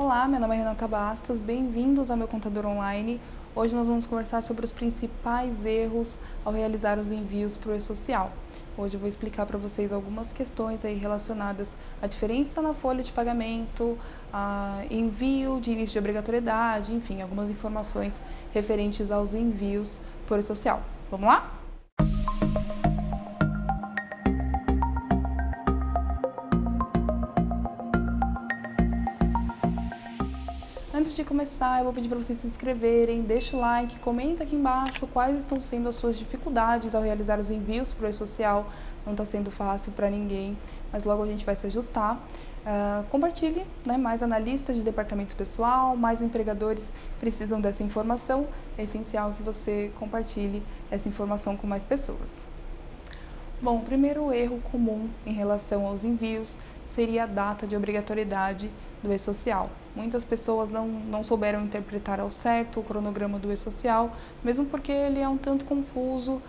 Olá, meu nome é Renata Bastos, bem-vindos ao meu contador online. Hoje nós vamos conversar sobre os principais erros ao realizar os envios para o e-social. Hoje eu vou explicar para vocês algumas questões aí relacionadas à diferença na folha de pagamento, a envio de início de obrigatoriedade, enfim, algumas informações referentes aos envios por e-social. Vamos lá? Antes de começar, eu vou pedir para vocês se inscreverem, deixa o like, comenta aqui embaixo quais estão sendo as suas dificuldades ao realizar os envios para o e-social. Não está sendo fácil para ninguém, mas logo a gente vai se ajustar. Compartilhe, mais analistas de departamento pessoal, mais empregadores precisam dessa informação. É essencial que você compartilhe essa informação com mais pessoas. Bom, o primeiro erro comum em relação aos envios seria a data de obrigatoriedade do e-social. Muitas pessoas não souberam interpretar ao certo o cronograma do e-social, mesmo porque ele é um tanto confuso,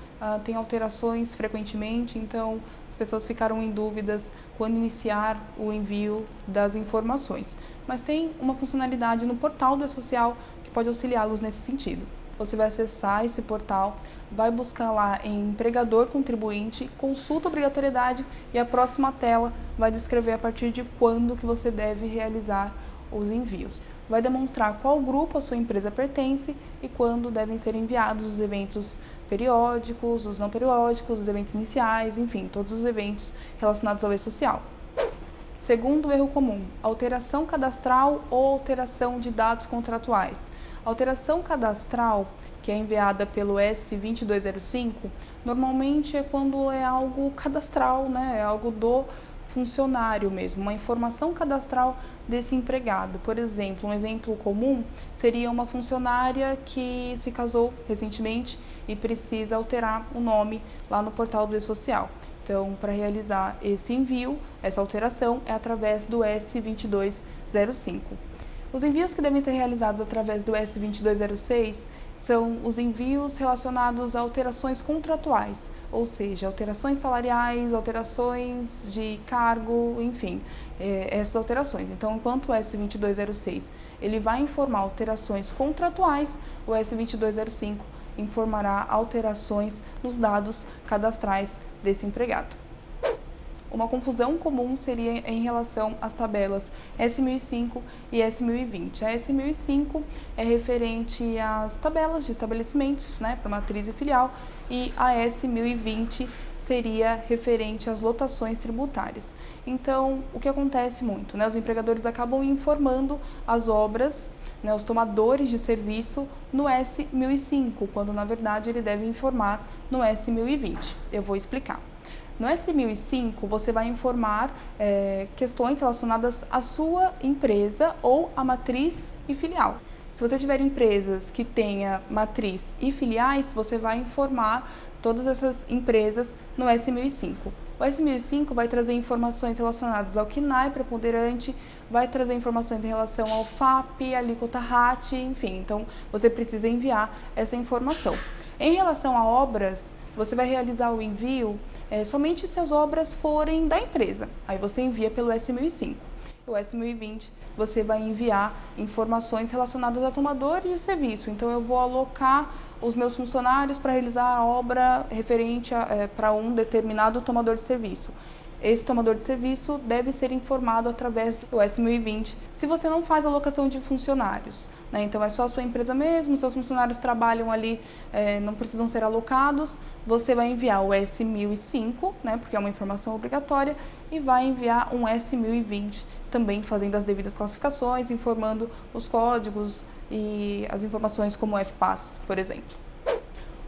tem alterações frequentemente, então as pessoas ficaram em dúvidas quando iniciar o envio das informações. Mas tem uma funcionalidade no portal do e-social que pode auxiliá-los nesse sentido. Você vai acessar esse portal, vai buscar lá em empregador contribuinte, consulta obrigatoriedade e a próxima tela vai descrever a partir de quando que você deve realizar os envios. Vai demonstrar qual grupo a sua empresa pertence e quando devem ser enviados os eventos periódicos, os não periódicos, os eventos iniciais, enfim, todos os eventos relacionados ao e-social. Segundo erro comum, alteração cadastral ou alteração de dados contratuais. Alteração cadastral, que é enviada pelo S2205, normalmente é quando é algo cadastral, é algo do funcionário mesmo, uma informação cadastral desse empregado. Por exemplo, um exemplo comum seria uma funcionária que se casou recentemente e precisa alterar o nome lá no portal do e-social. Então, para realizar esse envio, essa alteração é através do S2205. Os envios que devem ser realizados através do S2206 são os envios relacionados a alterações contratuais, ou seja, alterações salariais, alterações de cargo, enfim, essas alterações. Então, enquanto o S2206 ele vai informar alterações contratuais, o S2205 informará alterações nos dados cadastrais desse empregado. Uma confusão comum seria em relação às tabelas S1005 e S1020. A S1005 é referente às tabelas de estabelecimentos, para matriz e filial, e a S1020 seria referente às lotações tributárias. Então, o que acontece muito? Os empregadores acabam informando as obras, os tomadores de serviço no S1005, quando na verdade ele deve informar no S1020. Eu vou explicar. No S1005, você vai informar questões relacionadas à sua empresa ou à matriz e filial. Se você tiver empresas que tenha matriz e filiais, você vai informar todas essas empresas no S1005. O S1005 vai trazer informações relacionadas ao KNAI preponderante, vai trazer informações em relação ao FAP, alíquota RAT, enfim. Então, você precisa enviar essa informação. Em relação a obras, você vai realizar o envio somente se as obras forem da empresa. Aí você envia pelo S1005. O S1020 você vai enviar informações relacionadas a tomadores de serviço. Então, eu vou alocar os meus funcionários para realizar a obra referente para um determinado tomador de serviço. Esse tomador de serviço deve ser informado através do S1020. Se você não faz alocação de funcionários, então é só a sua empresa mesmo, seus funcionários trabalham ali, não precisam ser alocados, você vai enviar o S1005, porque é uma informação obrigatória, e vai enviar um S1020, também fazendo as devidas classificações, informando os códigos e as informações como o FPAS, por exemplo.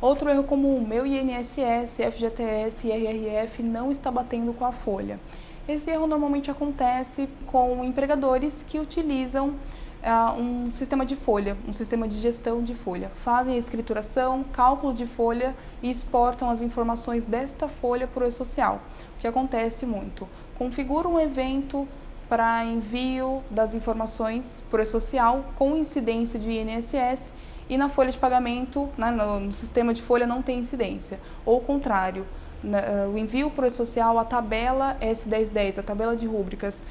Outro erro comum, meu INSS, FGTS e IRRF não está batendo com a folha. Esse erro normalmente acontece com empregadores que utilizam um sistema de folha, um sistema de gestão de folha. Fazem a escrituração, cálculo de folha e exportam as informações desta folha para o e-social. O que acontece muito? Configura um evento para envio das informações para o e-social com incidência de INSS e na folha de pagamento, no sistema de folha não tem incidência. Ou o contrário, o envio para o e-social, a tabela S1010, a tabela de rúbricas,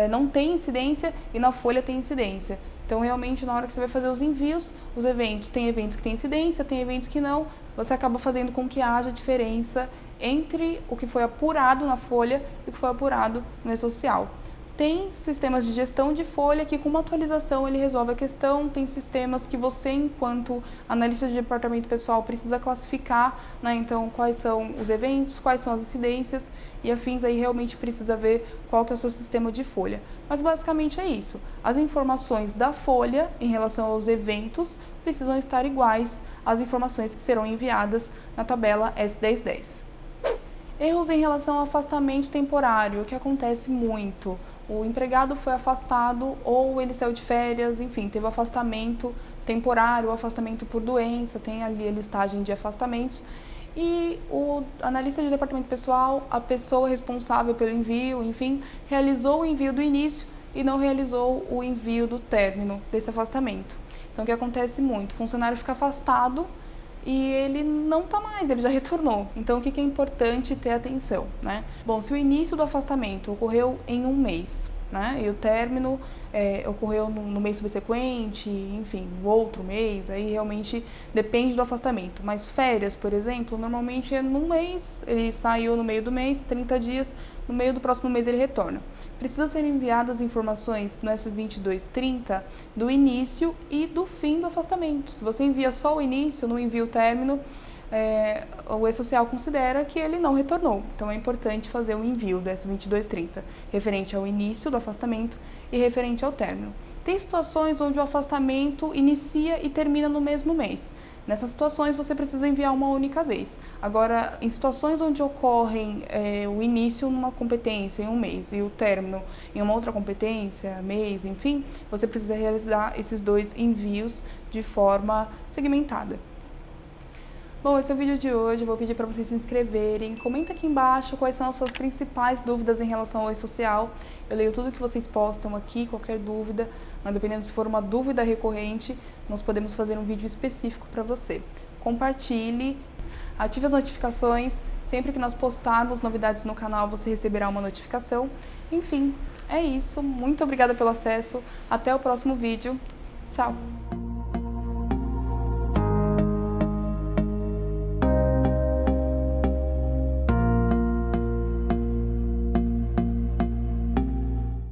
não tem incidência e na folha tem incidência. Então, realmente, na hora que você vai fazer os envios, os eventos, tem eventos que têm incidência, tem eventos que não, você acaba fazendo com que haja diferença entre o que foi apurado na folha e o que foi apurado no e-social. Tem sistemas de gestão de folha que, com uma atualização, ele resolve a questão. Tem sistemas que você, enquanto analista de departamento pessoal, precisa classificar, né? Então, quais são os eventos, quais são as incidências e afins, aí realmente precisa ver qual que é o seu sistema de folha. Mas, basicamente, é isso. As informações da folha, em relação aos eventos, precisam estar iguais às informações que serão enviadas na tabela S1010. Erros em relação ao afastamento temporário, que acontece muito. O empregado foi afastado ou ele saiu de férias, enfim, teve afastamento temporário, afastamento por doença, tem ali a listagem de afastamentos. E o analista de departamento pessoal, a pessoa responsável pelo envio, enfim, realizou o envio do início e não realizou o envio do término desse afastamento. Então, o que acontece muito? O funcionário fica afastado e ele não está mais, ele já retornou. Então, o que é importante ter atenção, né? Bom, se o início do afastamento ocorreu em um mês, né, e o término ocorreu no mês subsequente, enfim, no outro mês, aí realmente depende do afastamento. Mas férias, por exemplo, normalmente é num mês, ele saiu no meio do mês, 30 dias, no meio do próximo mês ele retorna. Precisa ser enviadas informações no S2230 do início e do fim do afastamento. Se você envia só o início, não envia o término, o e-social considera que ele não retornou. Então, é importante fazer o envio do S2230, referente ao início do afastamento e referente ao término. Tem situações onde o afastamento inicia e termina no mesmo mês. Nessas situações, você precisa enviar uma única vez. Agora, em situações onde ocorrem o início numa competência em um mês e o término em uma outra competência, mês, enfim, você precisa realizar esses dois envios de forma segmentada. Bom, esse é o vídeo de hoje. Eu vou pedir para vocês se inscreverem. Comenta aqui embaixo quais são as suas principais dúvidas em relação ao e-social. Eu leio tudo que vocês postam aqui, qualquer dúvida. Mas dependendo se for uma dúvida recorrente, nós podemos fazer um vídeo específico para você. Compartilhe, ative as notificações. Sempre que nós postarmos novidades no canal, você receberá uma notificação. Enfim, é isso. Muito obrigada pelo acesso. Até o próximo vídeo. Tchau!